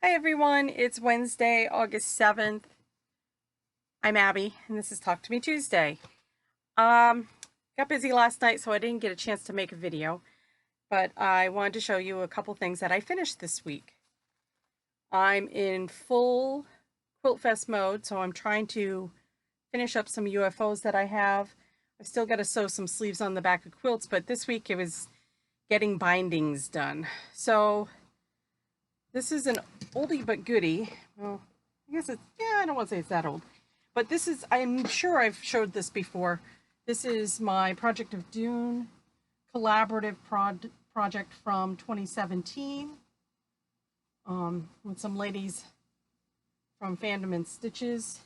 Hi everyone, it's Wednesday, August 7th. I'm Abby, and this is Talk to Me Tuesday. Got busy last night, so I didn't get a chance to make a video, but I wanted to show you a couple things that I finished this week. I'm in full Quiltfest mode, so I'm trying to finish up some UFOs that I have. I've still got to sew some sleeves on the back of quilts, but this week it was getting bindings done. So this is an oldie but goodie. Well, I guess it's, I don't want to say it's that old. But this is, I'm sure I've showed this before. This is my Project of Dune collaborative project from 2017 with some ladies from Fandom and Stitches.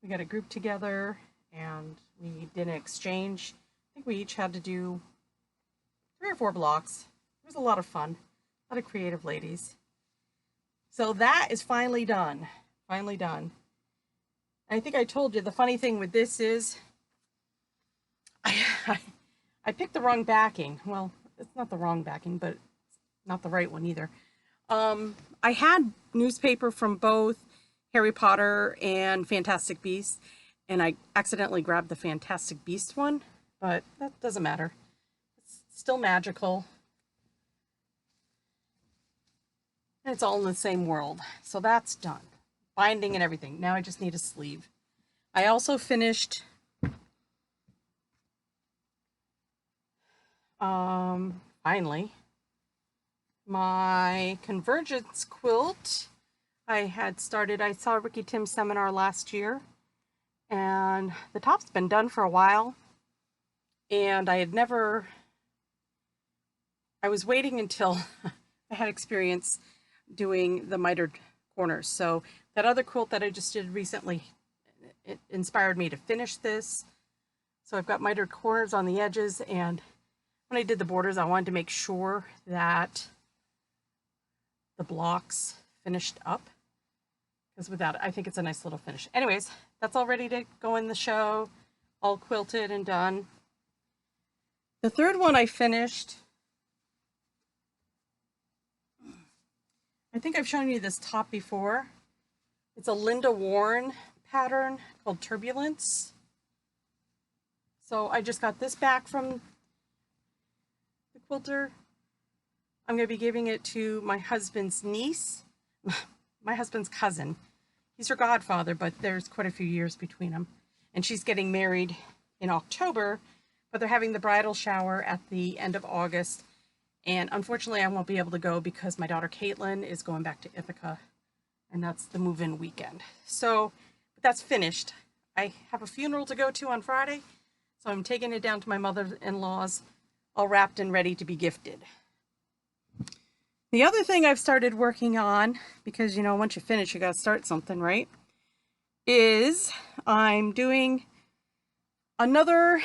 We got a group together and we did an exchange. I think we each had to do 3 or 4 blocks. It was a lot of fun. A lot of creative ladies. So that is finally done. Finally done. I think I told you the funny thing with this is I picked the wrong backing. Well, it's not the wrong backing, but not the right one either. I had newspaper from both Harry Potter and Fantastic Beasts, and I accidentally grabbed the Fantastic Beast one, but that doesn't matter. It's still magical. And it's all in the same world. So that's done. Binding and everything. Now I just need a sleeve. I also finished finally my Convergence quilt. I saw Ricky Tim's seminar last year, and the top's been done for a while, and I was waiting until I had experience doing the mitered corners. So that other quilt that I just did recently, it inspired me to finish this. So I've got mitered corners on the edges, and when I did the borders, I wanted to make sure that the blocks finished up, because without it, I think it's a nice little finish. Anyways, that's all ready to go in the show, all quilted and done. The third one I finished, I think I've shown you this top before. It's a Linda Warren pattern called Turbulence. So I just got this back from the quilter. I'm going to be giving it to my husband's niece, my husband's cousin. He's her godfather, but there's quite a few years between them. And she's getting married in October, but they're having the bridal shower at the end of August. And unfortunately, I won't be able to go because my daughter Caitlin is going back to Ithaca, and that's the move-in weekend. So, but that's finished. I have a funeral to go to on Friday, so I'm taking it down to my mother-in-law's, all wrapped and ready to be gifted. The other thing I've started working on, because, you know, once you finish, you got to start something, right? Is I'm doing another,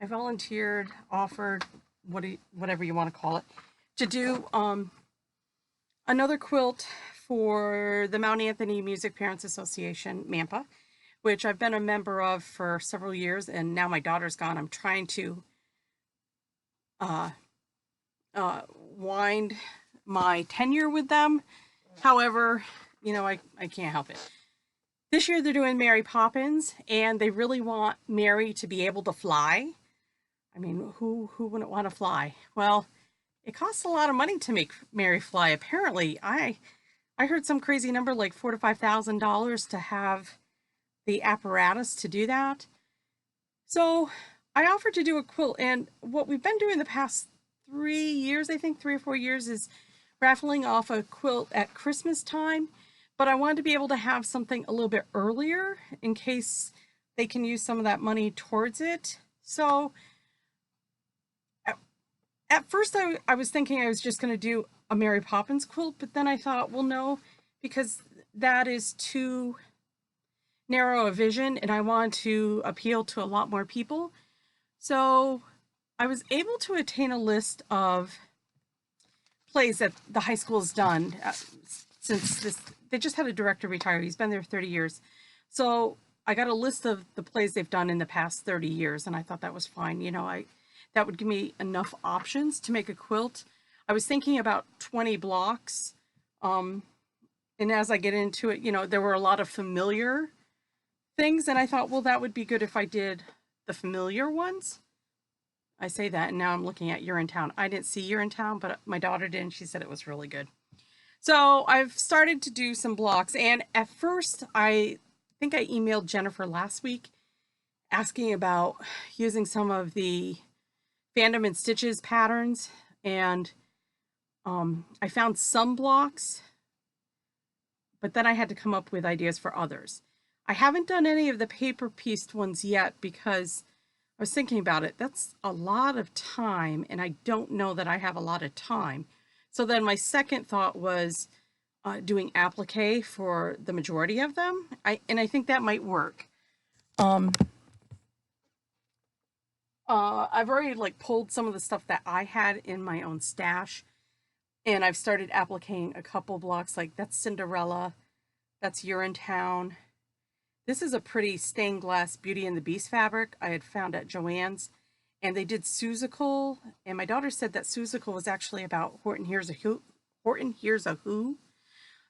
I volunteered, offered, whatever you want to call it, to do another quilt for the Mount Anthony Music Parents Association, MAMPA, which I've been a member of for several years, and now my daughter's gone. I'm trying to wind my tenure with them. However, you know, I can't help it. This year they're doing Mary Poppins, and they really want Mary to be able to fly. I mean, who wouldn't want to fly? Well, it costs a lot of money to make Mary fly. Apparently, I heard some crazy number like $4,000 to $5,000 to have the apparatus to do that. So I offered to do a quilt, and what we've been doing the past 3 years, I think 3 or 4 years, is raffling off a quilt at Christmas time. But I wanted to be able to have something a little bit earlier in case they can use some of that money towards it. So at first I was thinking I was just going to do a Mary Poppins quilt, but then I thought, well, no, because that is too narrow a vision, and I want to appeal to a lot more people. So I was able to attain a list of plays that the high school has done since they just had a director retire. He's been there 30 years. So I got a list of the plays they've done in the past 30 years, and I thought that was fine. You know, that would give me enough options to make a quilt. I was thinking about 20 blocks And as I get into it, you know, there were a lot of familiar things, and I thought, well, that would be good if I did the familiar ones. I say that, and now I'm looking at You're in Town. I didn't see You're in Town, but my daughter did, and she said it was really good. So I've started to do some blocks, and at first, I think I emailed Jennifer last week asking about using some of the Fandom and Stitches patterns, and I found some blocks, but then I had to come up with ideas for others. I haven't done any of the paper pieced ones yet because I was thinking about it. That's a lot of time, and I don't know that I have a lot of time. So then my second thought was doing applique for the majority of them. And I think that might work. I've already like pulled some of the stuff that I had in my own stash, and I've started appliquing a couple blocks. Like that's Cinderella, that's You're in Town. This is a pretty stained glass Beauty and the Beast fabric I had found at Joann's, and they did Seussical, and my daughter said that Seussical was actually about Horton Hears a Who. Horton Hears a Who.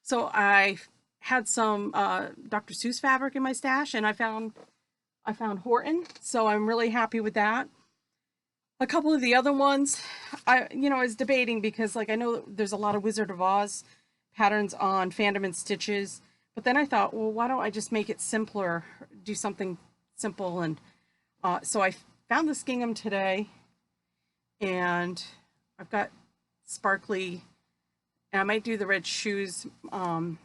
So I had some Dr. Seuss fabric in my stash, and I found Horton, so I'm really happy with that. A couple of the other ones, I was debating because like I know there's a lot of Wizard of Oz patterns on Fandom and Stitches, but then I thought, well, why don't I just make it simpler, do something simple, and so I found this gingham today, and I've got sparkly, and I might do the red shoes. I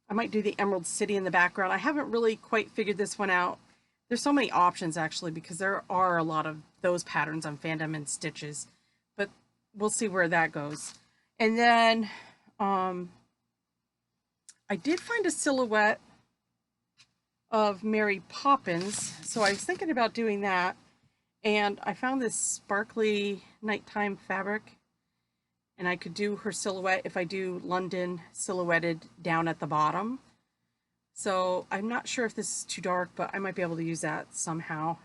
might do the Emerald City in the background. I haven't really quite figured this one out. There's so many options actually because there are a lot of those patterns on Fandom and Stitches, but we'll see where that goes. And then I did find a silhouette of Mary Poppins, so I was thinking about doing that, and I found this sparkly nighttime fabric, and I could do her silhouette if I do London silhouetted down at the bottom. So I'm not sure if this is too dark, but I might be able to use that somehow.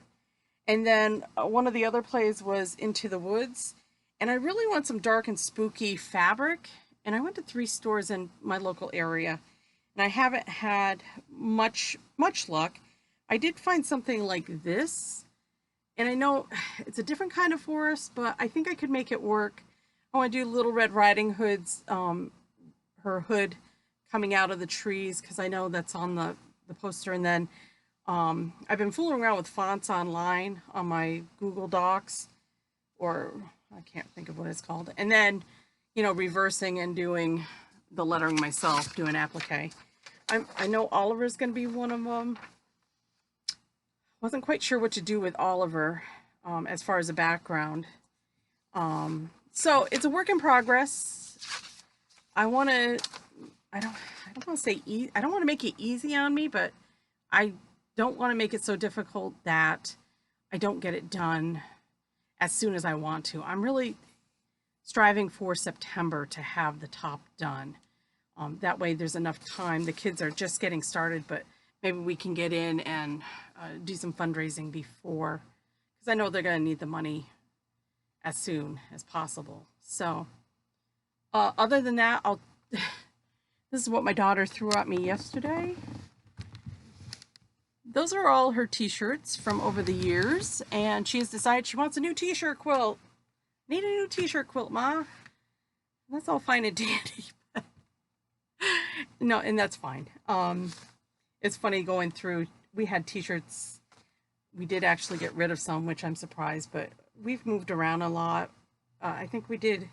And then one of the other plays was Into the Woods, and I really want some dark and spooky fabric, and I went to 3 stores in my local area, and I haven't had much luck. I did find something like this, and I know it's a different kind of forest, but I think I could make it work. I want to do Little Red Riding Hood's her hood coming out of the trees, because I know that's on the poster. And then I've been fooling around with fonts online on my Google Docs, or I can't think of what it's called, and then reversing and doing the lettering myself, doing applique. I know Oliver's going to be one of them. Wasn't quite sure what to do with Oliver as far as a background. So it's a work in progress. I don't want to say I don't want to make it easy on me, but I don't want to make it so difficult that I don't get it done as soon as I want to. I'm really striving for September to have the top done. That way there's enough time. The kids are just getting started, but maybe we can get in and do some fundraising before, because I know they're going to need the money as soon as possible. So other than that, this is what my daughter threw at me yesterday. Those are all her t-shirts from over the years, and she has decided she wants a new t-shirt quilt. Need a new t-shirt quilt, Ma. That's all fine and dandy. No, and that's fine. It's funny going through, we had t-shirts. We did actually get rid of some, which I'm surprised, but we've moved around a lot. I think we did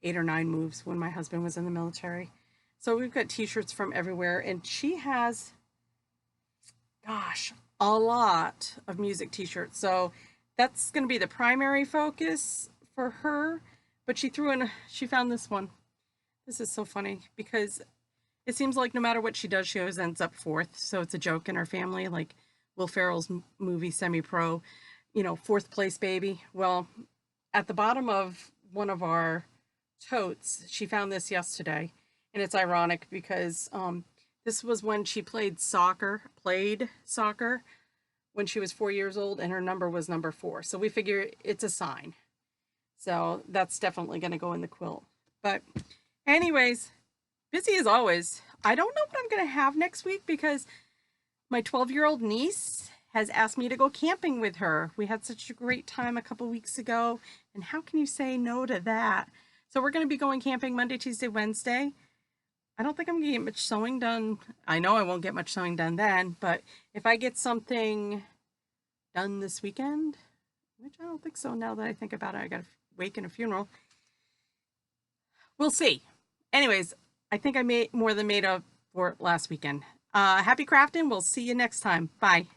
8 or 9 moves when my husband was in the military. So we've got t-shirts from everywhere, and she has, gosh, a lot of music t-shirts. So that's going to be the primary focus for her. But she found this one. This is so funny because it seems like no matter what she does, she always ends up 4th. So it's a joke in our family, like Will Ferrell's movie Semi-Pro, 4th place baby. Well, at the bottom of one of our totes, she found this yesterday, and it's ironic because this was when she played soccer when she was 4 years old, and her number was number 4. So we figure it's a sign. So that's definitely going to go in the quilt. But anyways, Busy as always. I don't know what I'm going to have next week because my 12-year-old niece has asked me to go camping with her. We had such a great time a couple weeks ago, and how can you say no to that? So we're going to be going camping Monday, Tuesday, Wednesday. I don't think I'm going to get much sewing done. I know I won't get much sewing done then, but if I get something done this weekend, which I don't think so now that I think about it, I got a wake and a funeral. We'll see. Anyways, I think I made more than made up for it last weekend. Happy crafting. We'll see you next time. Bye.